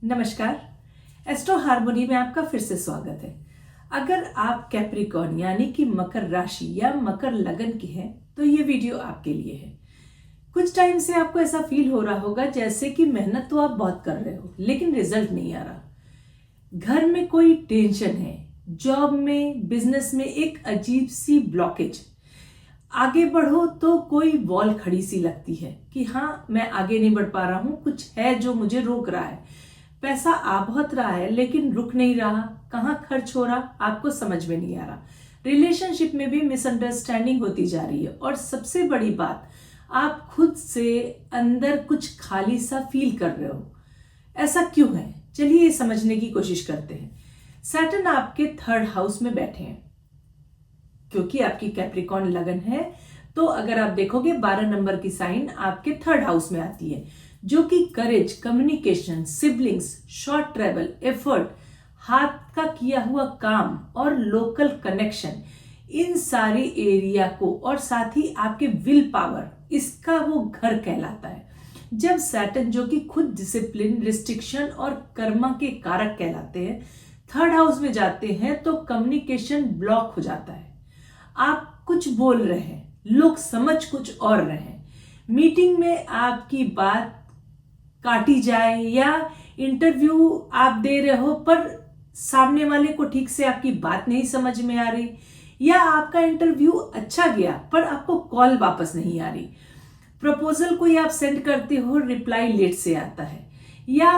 नमस्कार। Astro harmony में आपका फिर से स्वागत है। अगर आप कैप्रिकॉर्न यानी कि मकर राशि या मकर लगन के हैं तो ये वीडियो आपके लिए है। कुछ टाइम से आपको ऐसा फील हो रहा होगा जैसे कि मेहनत तो आप बहुत कर रहे हो लेकिन रिजल्ट नहीं आ रहा। घर में कोई टेंशन है, जॉब में, बिजनेस में एक अजीब सी ब्लॉकेज। आगे बढ़ो तो कोई वॉल खड़ी सी लगती है कि हाँ मैं आगे नहीं बढ़ पा रहा हूं, कुछ है जो मुझे रोक रहा है। पैसा आ बहुत रहा है लेकिन रुक नहीं रहा, कहाँ खर्च हो रहा आपको समझ में नहीं आ रहा। रिलेशनशिप में भी मिसअंडरस्टैंडिंग होती जा रही है और सबसे बड़ी बात, आप खुद से अंदर कुछ खाली सा फील कर रहे हो। ऐसा क्यों है? चलिए ये समझने की कोशिश करते हैं। सैटर्न आपके थर्ड हाउस में बैठे हैं क्योंकि आपकी कैप्रिकॉर्न लगन है, तो अगर आप देखोगे 12 नंबर की साइन आपके थर्ड हाउस में आती है जो कि courage, communication, siblings, short travel, effort, हाथ का किया हुआ काम और लोकल कनेक्शन, इन सारे एरिया को और साथ ही आपके विल पावर, इसका वो घर कहलाता है। जब सैटर्न जो कि खुद डिसिप्लिन, रिस्ट्रिक्शन और कर्मा के कारक कहलाते हैं थर्ड हाउस में जाते हैं तो कम्युनिकेशन ब्लॉक हो जाता है। आप कुछ बोल रहे हैं, लोग समझ कुछ और रहे हैं। मीटिंग में आपकी बात काटी जाए या इंटरव्यू आप दे रहे हो पर सामने वाले को ठीक से आपकी बात नहीं समझ में आ रही, या आपका इंटरव्यू अच्छा गया पर आपको कॉल वापस नहीं आ रही। प्रपोजल कोई आप सेंड करते हो, रिप्लाई लेट से आता है, या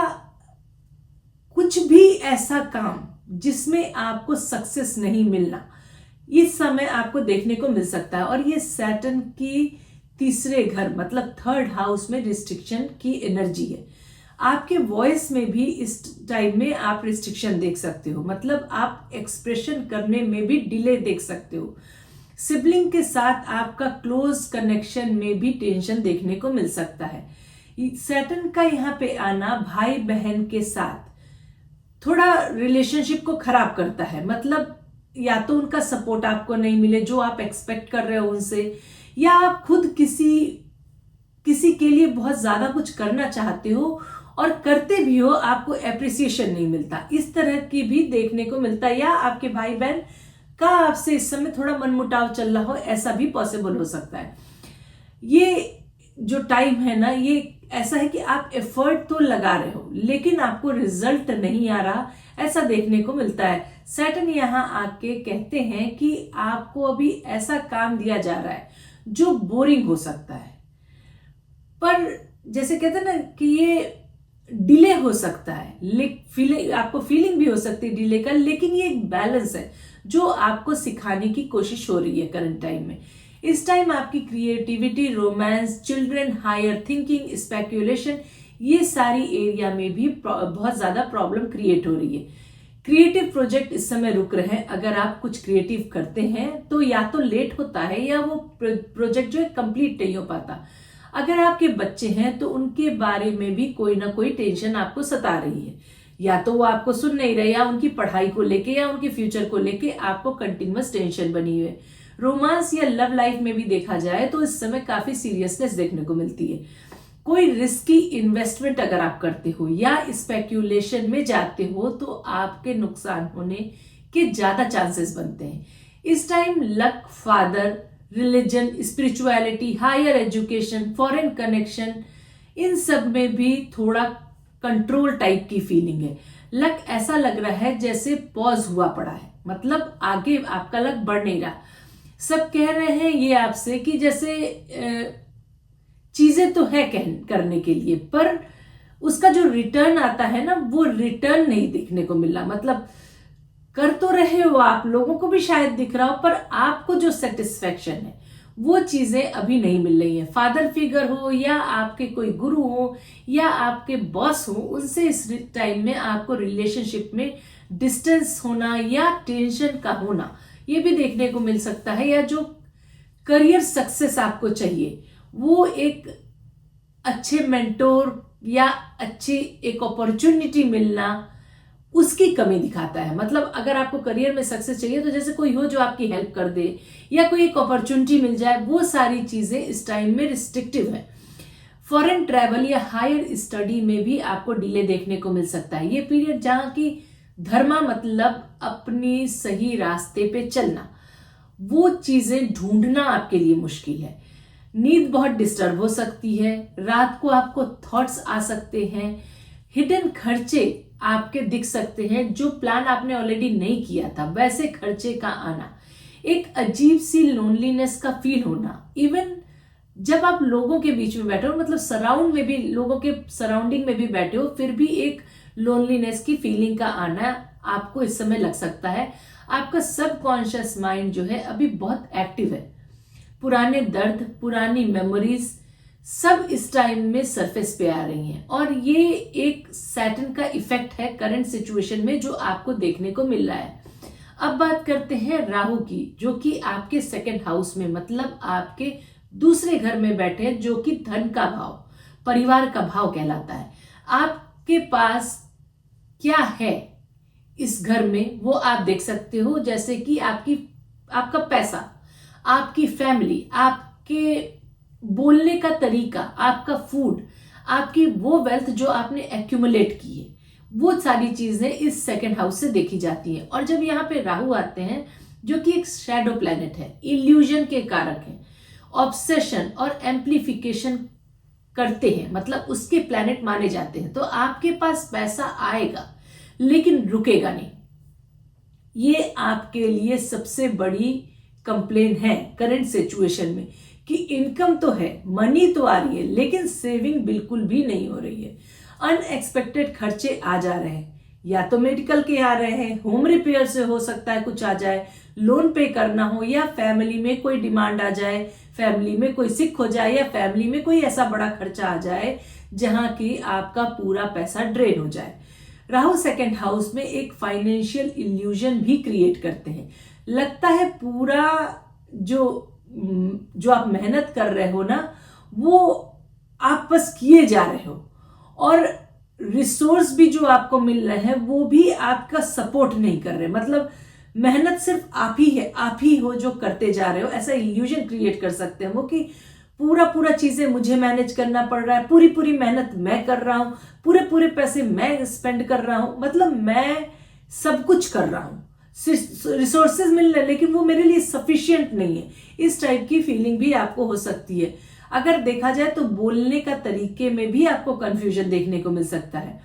कुछ भी ऐसा काम जिसमें आपको सक्सेस नहीं मिलना, इस समय आपको देखने को मिल सकता है। और ये सैटर्न की तीसरे घर मतलब थर्ड हाउस में रिस्ट्रिक्शन की एनर्जी है। आपके वॉइस में भी इस टाइम में आप रिस्ट्रिक्शन देख सकते हो, मतलब आप एक्सप्रेशन करने में भी डिले देख सकते हो। सिबलिंग के साथ आपका क्लोज कनेक्शन में भी टेंशन देखने को मिल सकता है। सैटर्न का यहाँ पे आना भाई बहन के साथ थोड़ा रिलेशनशिप को खराब करता है, मतलब या तो उनका सपोर्ट आपको नहीं मिले जो आप एक्सपेक्ट कर रहे हो उनसे, या आप खुद किसी के लिए बहुत ज्यादा कुछ करना चाहते हो और करते भी हो, आपको एप्रिसिएशन नहीं मिलता, इस तरह की भी देखने को मिलता है। या आपके भाई बहन का आपसे इस समय थोड़ा मनमुटाव चल रहा हो, ऐसा भी पॉसिबल हो सकता है। ये जो टाइम है ना, ये ऐसा है कि आप एफर्ट तो लगा रहे हो लेकिन आपको रिजल्ट नहीं आ रहा, ऐसा देखने को मिलता है। सैटर्न यहाँ आके कहते हैं कि आपको अभी ऐसा काम दिया जा रहा है जो बोरिंग हो सकता है, पर जैसे कहते हैं ना कि ये डिले हो सकता है, आपको फीलिंग भी हो सकती है डिले का, लेकिन ये एक बैलेंस है जो आपको सिखाने की कोशिश हो रही है करंट टाइम में। इस टाइम आपकी creativity, romance, children, higher thinking, speculation, ये सारी एरिया में भी बहुत ज्यादा प्रॉब्लम क्रिएट हो रही है। क्रिएटिव प्रोजेक्ट इस समय रुक रहे हैं। अगर आप कुछ क्रिएटिव करते हैं तो या तो लेट होता है या वो प्रोजेक्ट जो है कंप्लीट नहीं हो पाता। अगर आपके बच्चे हैं तो उनके बारे में भी कोई ना कोई टेंशन आपको सता रही है, या तो वो आपको सुन नहीं रहे, या उनकी पढ़ाई को लेके या उनके फ्यूचर को लेके आपको कंटिन्यूअस टेंशन बनी हुई है। रोमांस या लव लाइफ में भी देखा जाए तो इस समय काफी सीरियसनेस देखने को मिलती है। कोई रिस्की इन्वेस्टमेंट अगर आप करते हो या स्पेक्यूलेशन में जाते हो तो आपके नुकसान होने के ज्यादा चांसेस बनते हैं। इस time luck, father, religion, spirituality, higher education, foreign connection, इन सब में भी थोड़ा कंट्रोल टाइप की फीलिंग है। लक ऐसा लग रहा है जैसे पॉज हुआ पड़ा है, मतलब आगे आपका लक बढ़ नहीं रहा। सब कह रहे हैं ये आपसे कि जैसे चीजें तो है करने के लिए, पर उसका जो रिटर्न आता है ना, वो रिटर्न नहीं देखने को मिल रहा। मतलब कर तो रहे हो आप, लोगों को भी शायद दिख रहा हो, पर आपको जो सेटिस्फेक्शन है वो चीजें अभी नहीं मिल रही है। फादर फिगर हो या आपके कोई गुरु हो या आपके बॉस हो, उनसे इस टाइम में आपको रिलेशनशिप में डिस्टेंस होना या टेंशन का होना, ये भी देखने को मिल सकता है। या जो करियर सक्सेस आपको चाहिए, वो एक अच्छे मेंटोर या अच्छी एक अपॉर्चुनिटी मिलना, उसकी कमी दिखाता है। मतलब अगर आपको करियर में सक्सेस चाहिए तो जैसे कोई हो जो आपकी हेल्प कर दे या कोई एक अपॉर्चुनिटी मिल जाए, वो सारी चीजें इस टाइम में रिस्ट्रिक्टिव है। फॉरेन ट्रैवल या हायर स्टडी में भी आपको डिले देखने को मिल सकता है। ये पीरियड जहां की धर्मा मतलब अपनी सही रास्ते पे चलना, वो चीजें ढूंढना आपके लिए मुश्किल है। नींद बहुत डिस्टर्ब हो सकती है, रात को आपको थॉट्स आ सकते हैं, हिडन खर्चे आपके दिख सकते हैं, जो प्लान आपने ऑलरेडी नहीं किया था वैसे खर्चे का आना, एक अजीब सी लोनलीनेस का फील होना। इवन जब आप लोगों के बीच में बैठे हो, मतलब सराउंड में भी, लोगों के सराउंडिंग में भी बैठे हो, फिर भी एक लोनलीनेस की फीलिंग का आना आपको इस समय लग सकता है। आपका सबकॉन्शियस माइंड जो है अभी बहुत एक्टिव है। पुराने दर्द, पुरानी मेमोरीज सब इस टाइम में सरफेस पे आ रही हैं, और ये एक सैटर्न का इफेक्ट है करंट सिचुएशन में जो आपको देखने को मिल रहा है। अब बात करते हैं राहु की, जो कि आपके सेकंड हाउस में, मतलब आपके दूसरे घर में बैठे हैं, जो कि धन का भाव, परिवार का भाव कहलाता है। आपके पास क्या है इस घर में वो आप देख सकते हो, जैसे कि आपका पैसा, आपकी फैमिली, आपके बोलने का तरीका, आपका फूड, आपकी वो वेल्थ जो आपने एक्यूमुलेट की है, वो सारी चीजें इस सेकंड हाउस से देखी जाती हैं। और जब यहाँ पे राहु आते हैं, जो कि एक शैडो प्लैनेट है, इल्यूजन के कारक हैं, ऑब्सेशन और एम्प्लीफिकेशन करते हैं, मतलब उसके प्लैनेट माने जाते हैं, तो आपके पास पैसा आएगा लेकिन रुकेगा नहीं। ये आपके लिए सबसे बड़ी कंप्लेन है करंट सिचुएशन में, कि इनकम तो है, मनी तो आ रही है, लेकिन सेविंग बिल्कुल भी नहीं हो रही है। अनएक्सपेक्टेड खर्चे आ जा रहे हैं, या तो मेडिकल के आ रहे हैं, होम रिपेयर से हो सकता है कुछ आ जाए, लोन पे करना हो, या फैमिली में कोई डिमांड आ जाए, फैमिली में कोई सिक हो जाए, या फैमिली में कोई ऐसा बड़ा खर्चा आ जाए जहां की आपका पूरा पैसा ड्रेन हो जाए। राहु सेकंड हाउस में एक फाइनेंशियल इल्यूजन भी क्रिएट करते हैं। लगता है पूरा जो आप मेहनत कर रहे हो ना, वो आप बस किए जा रहे हो, और रिसोर्स भी जो आपको मिल रहे हैं वो भी आपका सपोर्ट नहीं कर रहे। मतलब मेहनत सिर्फ आप ही है, आप ही हो जो करते जा रहे हो, ऐसा इल्यूजन क्रिएट कर सकते हैं वो, कि पूरा चीजें मुझे मैनेज करना पड़ रहा है, पूरी मेहनत मैं कर रहा हूं, पूरे पैसे मैं स्पेंड कर रहा हूं, मतलब मैं सब कुछ कर रहा हूं, रिसोर्सेज मिल रहे हैं लेकिन वो मेरे लिए सफिशिएंट नहीं है। इस टाइप की फीलिंग भी आपको हो सकती है। अगर देखा जाए तो बोलने का तरीके में भी आपको कंफ्यूजन देखने को मिल सकता है।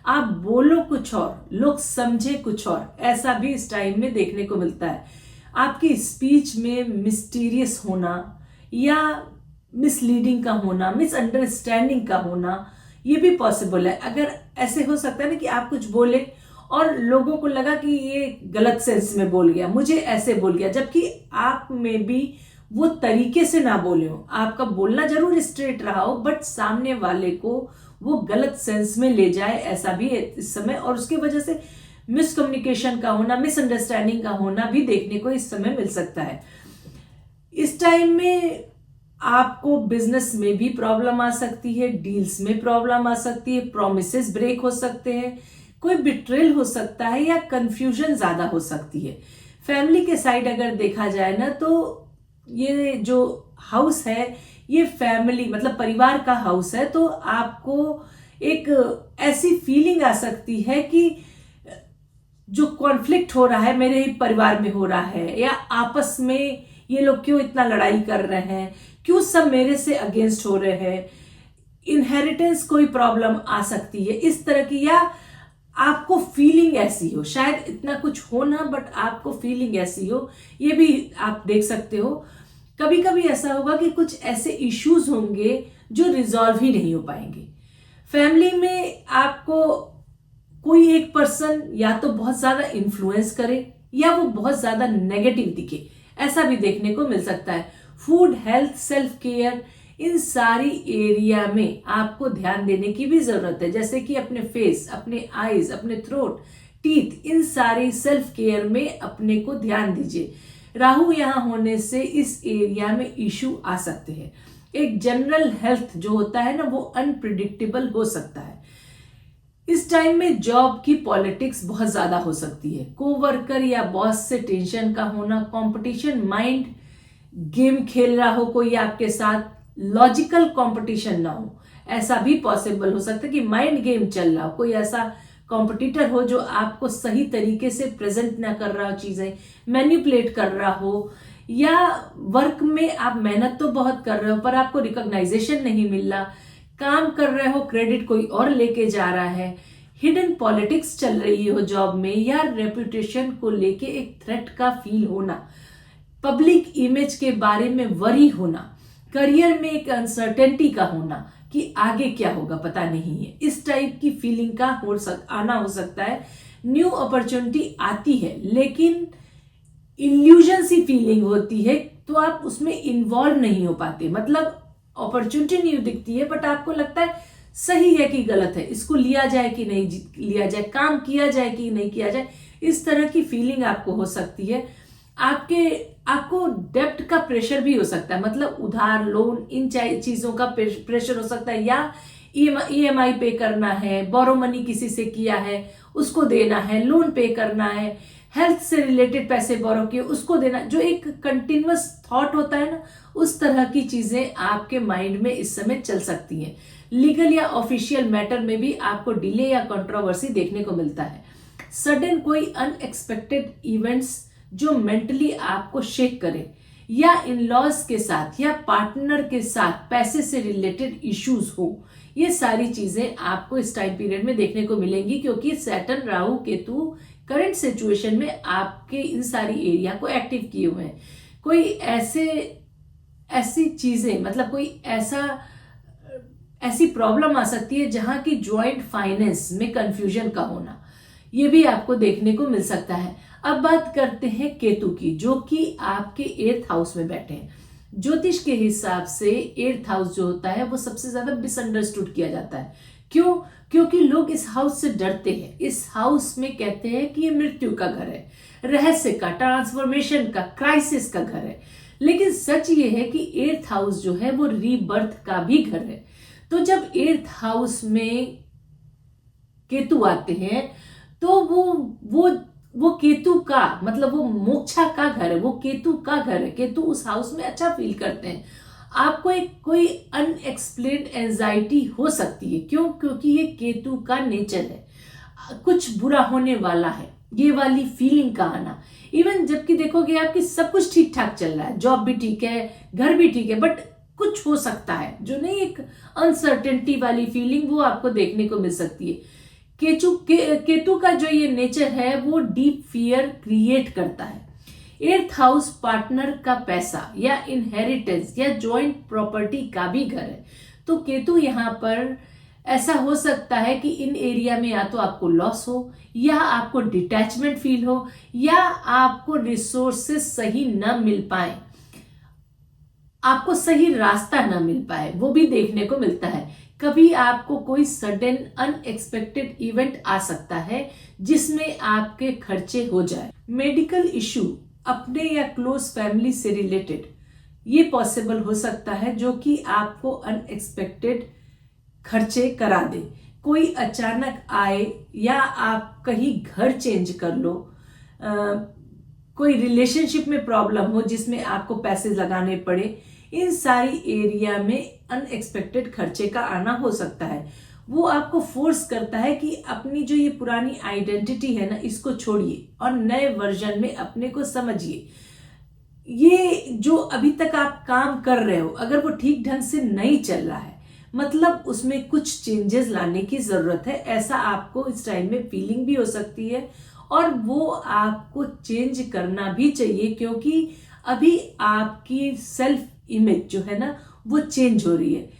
आप बोलो कुछ और, लोग समझे कुछ और, ऐसा भी इस टाइम में देखने को मिलता है। आपकी स्पीच में मिस्टीरियस होना या मिसलीडिंग का होना, मिसअंडरस्टैंडिंग का होना, ये भी पॉसिबल है। अगर ऐसे हो सकता है ना कि आप कुछ बोले और लोगों को लगा कि ये गलत सेंस में बोल गया, मुझे ऐसे बोल गया, जबकि आप में भी वो तरीके से ना बोले हो। आपका बोलना जरूर स्ट्रेट रहा हो, बट सामने वाले को वो गलत सेंस में ले जाए, ऐसा भी इस समय, और उसकी वजह से मिसकम्युनिकेशन का होना, मिसअंडरस्टैंडिंग का होना भी देखने को इस समय मिल सकता है। इस टाइम में आपको बिजनेस में भी प्रॉब्लम आ सकती है, डील्स में प्रॉब्लम आ सकती है, प्रोमिसेस ब्रेक हो सकते हैं, कोई बिट्रेल हो सकता है, या कंफ्यूजन ज्यादा हो सकती है। फैमिली के साइड अगर देखा जाए ना, तो ये जो हाउस है ये फैमिली मतलब परिवार का हाउस है, तो आपको एक ऐसी फीलिंग आ सकती है कि जो कॉन्फ्लिक्ट हो रहा है मेरे ही परिवार में हो रहा है, या आपस में ये लोग क्यों इतना लड़ाई कर रहे हैं, क्यों सब मेरे से अगेंस्ट हो रहे हैं, इनहेरिटेंस कोई प्रॉब्लम आ सकती है इस तरह की, या आपको फीलिंग ऐसी हो, शायद इतना कुछ हो ना, बट आपको फीलिंग ऐसी हो, ये भी आप देख सकते हो। कभी कभी ऐसा होगा कि कुछ ऐसे इश्यूज होंगे जो रिजॉल्व ही नहीं हो पाएंगे। फैमिली में आपको कोई एक पर्सन या तो बहुत ज्यादा इन्फ्लुएंस करे, या वो बहुत ज्यादा नेगेटिव दिखे, ऐसा भी देखने को मिल सकता है। फूड, हेल्थ, सेल्फ केयर, इन सारी एरिया में आपको ध्यान देने की भी जरूरत है, जैसे कि अपने फेस, अपने आईज, अपने थ्रोट, टीथ, इन सारी सेल्फ केयर में अपने को ध्यान दीजिए। राहु यहां होने से इस एरिया में इश्यू आ सकते हैं। एक जनरल हेल्थ जो होता है ना, वो अनप्रिडिक्टेबल हो सकता है। इस टाइम में जॉब की पॉलिटिक्स बहुत ज्यादा हो सकती है, कोवर्कर या बॉस से टेंशन का होना, कंपटीशन माइंड गेम खेल रहा हो कोई आपके साथ, लॉजिकल कंपटीशन ना हो, ऐसा भी पॉसिबल हो सकता है कि माइंड गेम चल रहा हो, कोई ऐसा कॉम्पिटिटर हो जो आपको सही तरीके से प्रेजेंट ना कर रहा हो, चीजें मैनिपुलेट कर रहा हो, या वर्क में आप मेहनत तो बहुत कर रहे हो पर आपको रिकॉग्नाइजेशन नहीं मिल रहा, काम कर रहे हो क्रेडिट कोई और लेके जा रहा है, हिडन पॉलिटिक्स चल रही हो जॉब में, या रेपुटेशन को लेके एक थ्रेट का फील होना, पब्लिक इमेज के बारे में वरी होना, करियर में एक अनसर्टेनिटी का होना कि आगे क्या होगा पता नहीं है, इस टाइप की फीलिंग का आना हो सकता है। न्यू अपॉर्चुनिटी आती है लेकिन इल्यूजन सी फीलिंग होती है, तो आप उसमें इन्वॉल्व नहीं हो पाते, मतलब अपॉर्चुनिटी नहीं दिखती है बट आपको लगता है सही है कि गलत है, इसको लिया जाए कि नहीं लिया जाए, काम किया जाए कि नहीं किया जाए, इस तरह की फीलिंग आपको हो सकती है। आपको डेब्ट का प्रेशर भी हो सकता है, मतलब उधार लोन इन चीजों का प्रेशर हो सकता है, या EMI पे करना है, बोरो मनी किसी से किया है उसको देना है, लोन पे करना है, हेल्थ से रिलेटेड पैसे बोरो किए उसको देना, जो एक कंटिन्यूअस थॉट होता है ना, उस तरह की चीजें आपके माइंड में इस समय चल सकती हैं। लीगल या ऑफिशियल मैटर में भी आपको डिले या कंट्रोवर्सी देखने को मिलता है। सडन कोई अनएक्सपेक्टेड इवेंट्स जो मेंटली आपको शेक करे, या इन लॉज के साथ या पार्टनर के साथ पैसे से रिलेटेड इश्यूज हो, ये सारी चीजें आपको इस टाइम पीरियड में देखने को मिलेंगी, क्योंकि Saturn Rahu Ketu current situation में आपके इन सारी एरिया को एक्टिव किए हुए हैं। कोई ऐसी चीजें, मतलब कोई ऐसी प्रॉब्लम आ सकती है जहां की ज्वाइंट फाइनेंस में कंफ्यूजन का होना, ये भी आपको देखने को मिल सकता है। अब बात करते हैं केतु की, जो कि आपके 8th हाउस में बैठे हैं। ज्योतिष के हिसाब से 8th हाउस जो होता है वो सबसे ज्यादा मिसअंडरस्टूड किया जाता है। क्यों? क्योंकि लोग इस हाउस से डरते हैं। इस हाउस में कहते हैं कि ये मृत्यु का घर है, रहस्य का, ट्रांसफॉर्मेशन का, क्राइसिस का घर है। लेकिन सच ये है कि 8th हाउस जो है वो रीबर्थ का भी घर है। तो जब 8th हाउस में केतु आते हैं तो वो केतु का मतलब वो मोक्षा का घर है, वो केतु का घर है। केतु उस हाउस में अच्छा फील करते हैं। आपको एक कोई अनएक्सप्लेन्ड एंजाइटी हो सकती है। क्यों? क्योंकि ये केतु का नेचर है, कुछ बुरा होने वाला है, ये वाली फीलिंग का आना। इवन जबकि देखोगे आपकी सब कुछ ठीक ठाक चल रहा है, जॉब भी ठीक है, घर भी ठीक है, बट कुछ हो सकता है जो नहीं, एक अनसर्टेनिटी वाली फीलिंग वो आपको देखने को मिल सकती है। केतु का जो ये नेचर है वो डीप फियर क्रिएट करता है। 8th हाउस पार्टनर का पैसा या इनहेरिटेंस या जॉइंट प्रॉपर्टी का भी घर है। तो केतु यहाँ पर ऐसा हो सकता है कि इन एरिया में या तो आपको लॉस हो, या आपको डिटैचमेंट फील हो, या आपको रिसोर्सेस सही न मिल पाए, आपको सही रास्ता न मिल पाए, वो भी देखने को मिलता है। कभी आपको कोई सडन अनएक्सपेक्टेड इवेंट आ सकता है जिसमें आपके खर्चे हो जाए। मेडिकल इश्यू अपने या क्लोज फैमिली से रिलेटेड ये पॉसिबल हो सकता है, जो कि आपको अनएक्सपेक्टेड खर्चे करा दे। कोई अचानक आए, या आप कहीं घर चेंज कर लो, कोई रिलेशनशिप में प्रॉब्लम हो जिसमें आपको पैसे लगाने पड़े, इन सारी एरिया में अनएक्सपेक्टेड खर्चे का आना हो सकता है। वो आपको फोर्स करता है कि अपनी जो ये पुरानी आइडेंटिटी है ना, इसको छोड़िए और नए वर्जन में अपने को समझिए। ये जो अभी तक आप काम कर रहे हो, अगर वो ठीक ढंग से नहीं चल रहा है, मतलब उसमें कुछ चेंजेस लाने की जरूरत है। ऐसा आपको इस टाइम में फीलिंग भी हो सकती है, और वो आपको चेंज करना भी चाहिए, क्योंकि अभी आपकी सेल्फ इमेज जो है ना वो चेंज हो रही है।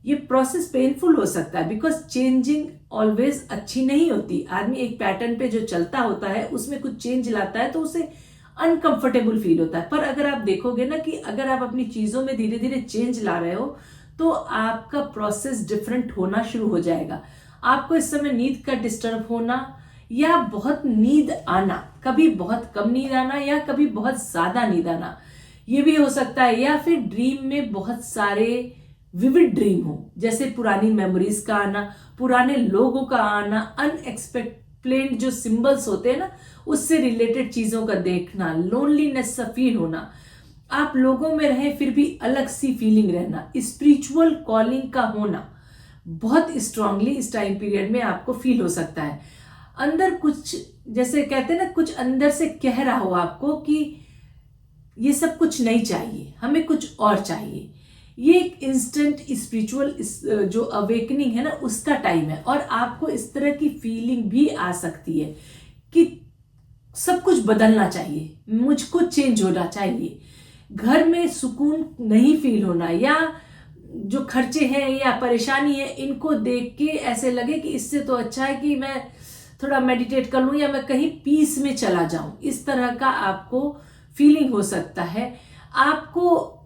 ये प्रोसेस पेनफुल हो सकता है, बिकॉज चेंजिंग ऑलवेज अच्छी नहीं होती। आदमी एक पैटर्न पे जो चलता होता है उसमें कुछ चेंज लाता है तो उसे अनकंफर्टेबल फील होता है। पर अगर आप देखोगे ना कि अगर आप अपनी चीजों में धीरे धीरे चेंज ला रहे हो तो आपका प्रोसेस डिफरेंट होना शुरू हो जाएगा। आपको इस समय नींद का डिस्टर्ब होना या बहुत नींद आना, कभी बहुत कम नींद आना या कभी बहुत ज्यादा नींद आना, ये भी हो सकता है। या फिर ड्रीम में बहुत सारे विविड ड्रीम हो, जैसे पुरानी मेमोरीज का आना, पुराने लोगों का आना, अनएक्सपेक्टेड जो सिंबल्स होते हैं ना उससे रिलेटेड चीजों का देखना, लोनलीनेस सा फील होना, आप लोगों में रहे फिर भी अलग सी फीलिंग रहना, स्पिरिचुअल कॉलिंग का होना, बहुत स्ट्रांगली इस टाइम पीरियड में आपको फील हो सकता है। अंदर कुछ, जैसे कहते हैं ना, कुछ अंदर से कह रहा हो आपको कि ये सब कुछ नहीं चाहिए, हमें कुछ और चाहिए। ये एक इंस्टेंट स्पिरिचुअल जो अवेकनिंग है ना, उसका टाइम है। और आपको इस तरह की फीलिंग भी आ सकती है कि सब कुछ बदलना चाहिए, मुझको चेंज होना चाहिए, घर में सुकून नहीं फील होना, या जो खर्चे हैं या परेशानी है इनको देख के ऐसे लगे कि इससे तो अच्छा है कि मैं थोड़ा मेडिटेट कर लूं या मैं कहीं पीस में चला जाऊं। इस तरह का आपको फीलिंग हो सकता है। आपको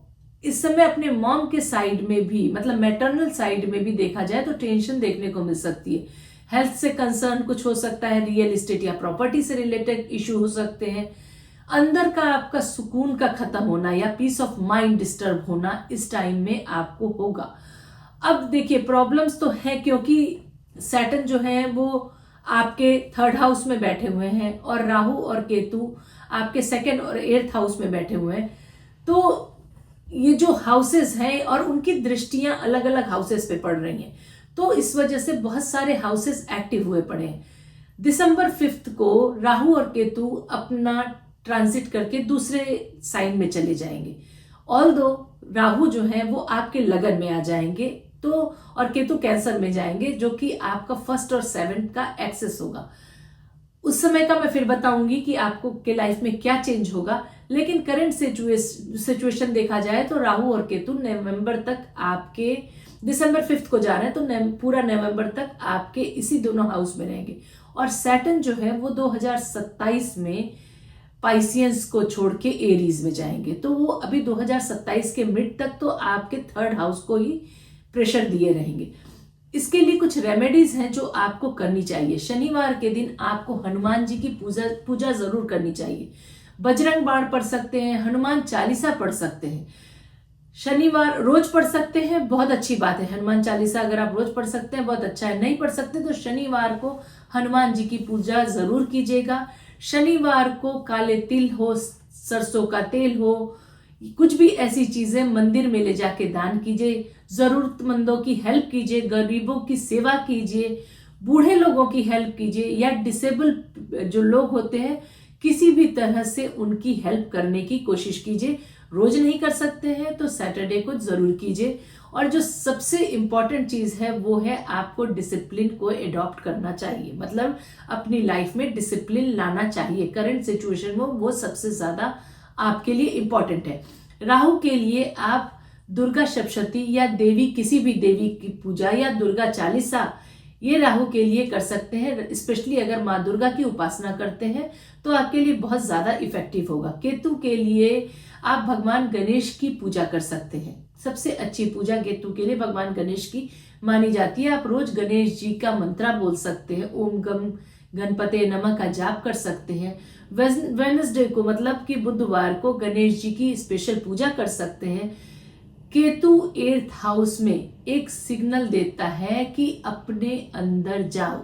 इस समय अपने मॉम के साइड में भी, मतलब मैटरनल साइड में भी देखा जाए तो टेंशन देखने को मिल सकती है। हेल्थ से कंसर्न कुछ हो सकता है, रियल एस्टेट या प्रॉपर्टी से रिलेटेड इश्यू हो सकते हैं। अंदर का आपका सुकून का खत्म होना या पीस ऑफ माइंड डिस्टर्ब होना इस टाइम में आपको होगा। अब देखिए, प्रॉब्लम्स तो है क्योंकि सैटर्न जो है वो आपके 3rd हाउस में बैठे हुए हैं और राहु और केतु आपके 2nd और 8th हाउस में बैठे हुए हैं। तो ये जो हाउसेस हैं और उनकी दृष्टियां अलग अलग हाउसेस पे पड़ रही हैं, तो इस वजह से बहुत सारे हाउसेस एक्टिव हुए पड़े हैं। दिसंबर 5 को राहु और केतु अपना ट्रांजिट करके दूसरे साइन में चले जाएंगे। ऑल्दो राहु जो है वो आपके लगन में आ जाएंगे, तो और केतु कैंसर में जाएंगे, जो कि आपका 1st और 7th का एक्सेस होगा। उस समय का मैं फिर बताऊंगी कि आपको के लाइफ में क्या चेंज होगा। लेकिन करंट सिचुएशन देखा जाए तो राहु और केतु नवंबर तक आपके, दिसंबर 5 को जा रहे हैं तो पूरा नवंबर तक आपके इसी दोनों हाउस में रहेंगे। और सैटर्न जो है वो 2027 में पाइसियंस को छोड़ के एरीज में जाएंगे। तो वो अभी 2027 के मिड तक तो आपके 3rd हाउस को ही प्रेशर दिए रहेंगे। इसके लिए कुछ रेमेडीज हैं जो आपको करनी चाहिए। शनिवार के दिन आपको हनुमान जी की पूजा जरूर करनी चाहिए। बजरंग बाण पढ़ सकते हैं, हनुमान चालीसा पढ़ सकते हैं। शनिवार रोज पढ़ सकते हैं, बहुत अच्छी बात है। हनुमान चालीसा अगर आप रोज पढ़ सकते हैं बहुत अच्छा है। नहीं पढ़ सकते तो शनिवार को हनुमान जी की पूजा जरूर कीजिएगा। शनिवार को काले तिल हो, सरसों का तेल हो, कुछ भी ऐसी चीजें मंदिर में ले जाके दान कीजिए। जरूरतमंदों की हेल्प कीजिए, गरीबों की सेवा कीजिए, बूढ़े लोगों की हेल्प कीजिए, या डिसेबल जो लोग होते हैं किसी भी तरह से उनकी हेल्प करने की कोशिश कीजिए। रोज नहीं कर सकते हैं तो सैटरडे को जरूर कीजिए। और जो सबसे इंपॉर्टेंट चीज है वो है आपको डिसिप्लिन को एडॉप्ट करना चाहिए, मतलब अपनी लाइफ में डिसिप्लिन लाना चाहिए। करंट सिचुएशन में वो सबसे ज्यादा आपके लिए इंपॉर्टेंट है। राहु के लिए आप दुर्गा सप्तशती या देवी, किसी भी देवी की पूजा या दुर्गा चालीसा ये राहु के लिए कर सकते हैं। स्पेशली अगर माँ दुर्गा की उपासना करते हैं तो आपके लिए बहुत ज्यादा इफेक्टिव होगा। केतु के लिए आप भगवान गणेश की पूजा कर सकते हैं। सबसे अच्छी पूजा केतु के लिए भगवान गणेश की मानी जाती है। आप रोज गणेश जी का मंत्रा बोल सकते हैं, ओम गम गणपते नमः का जाप कर सकते हैं। वेडनेसडे को, मतलब कि बुधवार को, गणेश जी की स्पेशल पूजा कर सकते हैं। केतु 8th हाउस में एक सिग्नल देता है कि अपने अंदर जाओ।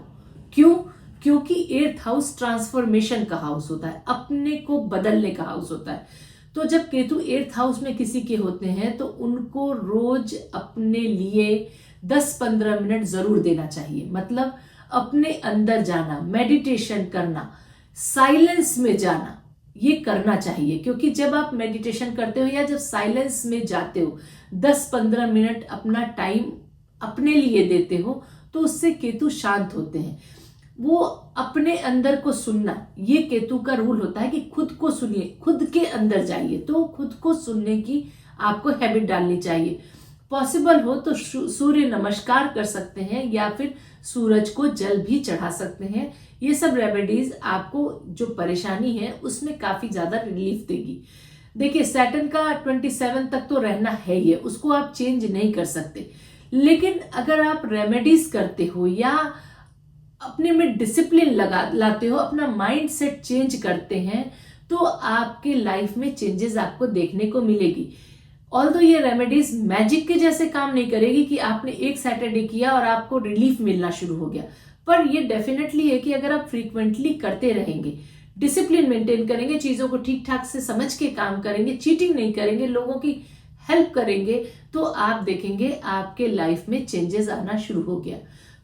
क्यों? क्योंकि 8th हाउस ट्रांसफॉर्मेशन का हाउस होता है, अपने को बदलने का हाउस होता है। तो जब केतु 8th हाउस में किसी के होते हैं तो उनको रोज अपने लिए 10-15 मिनट जरूर देना चाहिए। मतलब अपने अंदर जाना, मेडिटेशन करना, साइलेंस में जाना, ये करना चाहिए। क्योंकि जब आप मेडिटेशन करते हो या जब साइलेंस में जाते हो, 10-15 मिनट अपना टाइम अपने लिए देते हो, तो उससे केतु शांत होते हैं। वो अपने अंदर को सुनना, ये केतु का रूल होता है कि खुद को सुनिए, खुद के अंदर जाइए। तो खुद को सुनने की आपको हैबिट डालनी चाहिए। पॉसिबल हो तो सूर्य नमस्कार कर सकते हैं या फिर सूरज को जल भी चढ़ा सकते हैं। ये सब रेमेडीज आपको जो परेशानी है उसमें काफी ज्यादा रिलीफ देगी। देखिए, सैटर्न का 27 तक तो रहना है ही, उसको आप चेंज नहीं कर सकते। लेकिन अगर आप रेमेडीज करते हो या अपने में डिसिप्लिन लाते हो, अपना माइंड सेट चेंज करते हैं, तो आपके लाइफ में चेंजेस आपको देखने को मिलेगी। ऑल्दो ये रेमेडीज मैजिक के जैसे काम नहीं करेगी कि आपने एक सैटरडे किया और आपको रिलीफ मिलना शुरू हो गया, पर ये डेफिनेटली है कि अगर आप फ्रीक्वेंटली करते रहेंगे, डिसिप्लिन मेंटेन करेंगे, चीजों को ठीक ठाक से समझ के काम करेंगे, चीटिंग नहीं करेंगे, लोगों की हेल्प करेंगे तो आप देखेंगे आपके लाइफ में चेंजेस आना शुरू हो गया।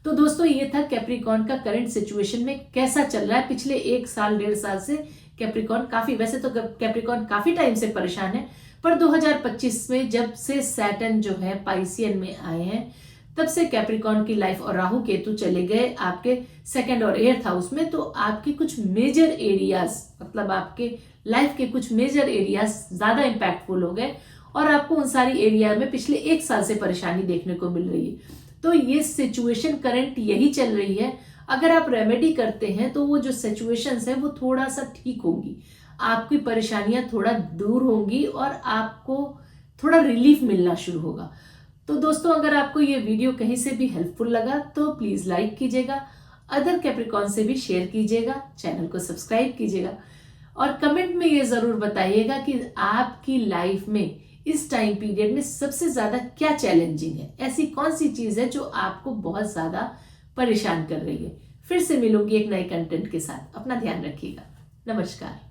तो दोस्तों ये था कैप्रिकॉर्न का करंट सिचुएशन में कैसा चल रहा है। पिछले 1 साल 1.5 साल से कैप्रिकॉर्न काफी, वैसे तो कैप्रिकॉर्न काफी टाइम से परेशान है, पर 2025 में जब से सैटर्न जो है पाइसियन में आए हैं तब से कैप्रिकॉर्न की लाइफ, और राहु केतु चले गए आपके सेकंड और 8th हाउस में, तो आपकी कुछ मेजर एरियाज, मतलब आपके लाइफ के कुछ मेजर एरियाज ज्यादा इंपैक्टफुल हो गए और आपको उन सारी एरिया में पिछले 1 साल से परेशानी देखने को मिल रही है। तो ये सिचुएशन करंट यही चल रही है। अगर आप रेमेडी करते हैं तो वो जो सिचुएशंस है वो थोड़ा सा ठीक होंगी, आपकी परेशानियां थोड़ा दूर होंगी और आपको थोड़ा रिलीफ मिलना शुरू होगा। तो दोस्तों अगर आपको ये वीडियो कहीं से भी हेल्पफुल लगा तो प्लीज लाइक कीजिएगा, अदर कैप्रिकॉर्न से भी शेयर कीजिएगा, चैनल को सब्सक्राइब कीजिएगा और कमेंट में ये जरूर बताइएगा कि आपकी लाइफ में इस टाइम पीरियड में सबसे ज्यादा क्या चैलेंजिंग है, ऐसी कौन सी चीज है जो आपको बहुत ज्यादा परेशान कर रही है। फिर से मिलूंगी एक नए कंटेंट के साथ। अपना ध्यान रखिएगा। नमस्कार।